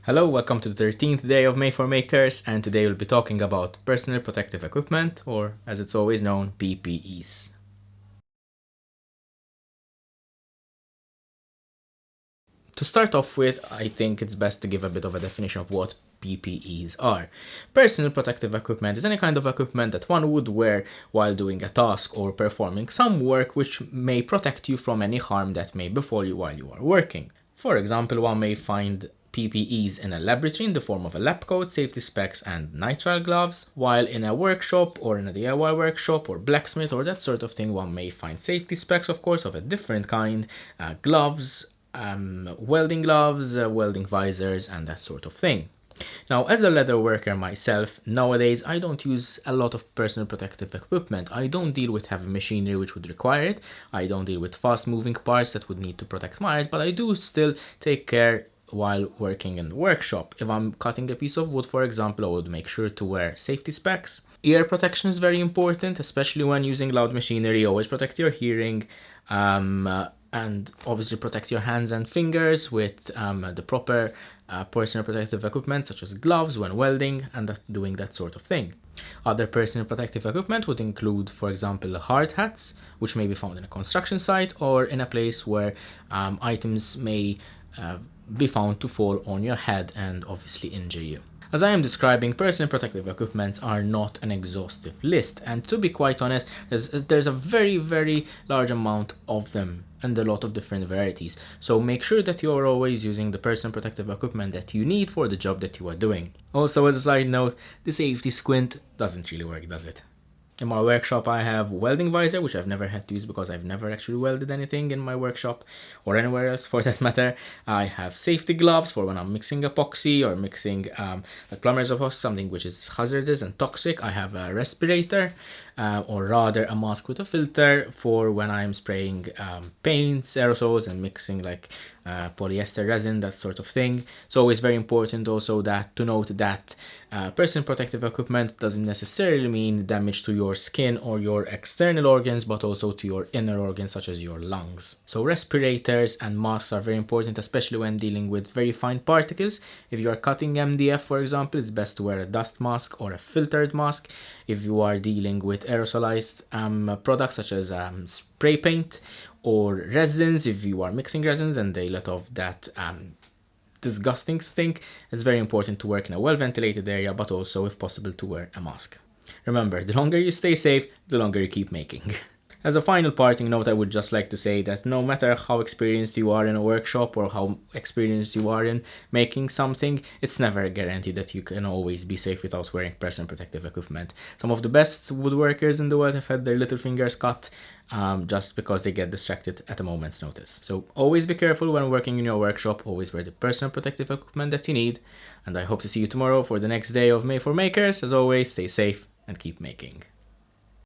Hello, welcome to the 13th day of May for Makers, and today we'll be talking about personal protective equipment, or as it's always known, PPEs. To start off with, I think it's best to give a bit of a definition of what PPEs are. Personal protective equipment is any kind of equipment that one would wear while doing a task or performing some work which may protect you from any harm that may befall you while you are working. For example, one may find PPEs in a laboratory in the form of a lab coat, safety specs and nitrile gloves, while in a workshop or in a DIY workshop or blacksmith or that sort of thing one may find safety specs, of course, of a different kind, gloves, welding gloves, welding visors and that sort of thing. Now, as a leather worker myself, nowadays I don't use a lot of personal protective equipment. I don't deal with heavy machinery which would require it. I don't deal with fast moving parts that would need to protect my eyes, but I do still take care while working in the workshop. If I'm cutting a piece of wood, for example, I would make sure to wear safety specs. Ear protection is very important, especially when using loud machinery. Always protect your hearing. And obviously protect your hands and fingers with the proper personal protective equipment such as gloves when welding and doing that sort of thing. Other personal protective equipment would include, for example, hard hats, which may be found in a construction site or in a place where items may be found to fall on your head and obviously injure you. As I am describing, personal protective equipment are not an exhaustive list, and to be quite honest, there's a very large amount of them and a lot of different varieties. So make sure that you are always using the personal protective equipment that you need for the job that you are doing. Also, as a side note, the safety squint doesn't really work, does it? In my workshop, I have welding visor, which I've never had to use because I've never actually welded anything in my workshop or anywhere else for that matter. I have safety gloves for when I'm mixing epoxy or mixing like plumber's epoxy, something which is hazardous and toxic. I have a respirator, or rather a mask with a filter for when I'm spraying paints, aerosols, and mixing like polyester resin, that sort of thing. It's always very important also to note that personal protective equipment doesn't necessarily mean damage to your skin or your external organs, but also to your inner organs such as your lungs. So respirators and masks are very important, especially when dealing with very fine particles. If you are cutting MDF, for example, it's best to wear a dust mask or a filtered mask. If you are dealing with aerosolized products such as spray paint or resins, if you are mixing resins and they let off that disgusting stink, it's very important to work in a well-ventilated area, but also, if possible, to wear a mask. Remember, the longer you stay safe, the longer you keep making. As a final parting note, I would just like to say that no matter how experienced you are in a workshop or how experienced you are in making something, it's never a guarantee that you can always be safe without wearing personal protective equipment. Some of the best woodworkers in the world have had their little fingers cut just because they get distracted at a moment's notice. So always be careful when working in your workshop, always wear the personal protective equipment that you need, and I hope to see you tomorrow for the next day of May for Makers. As always, stay safe and keep making.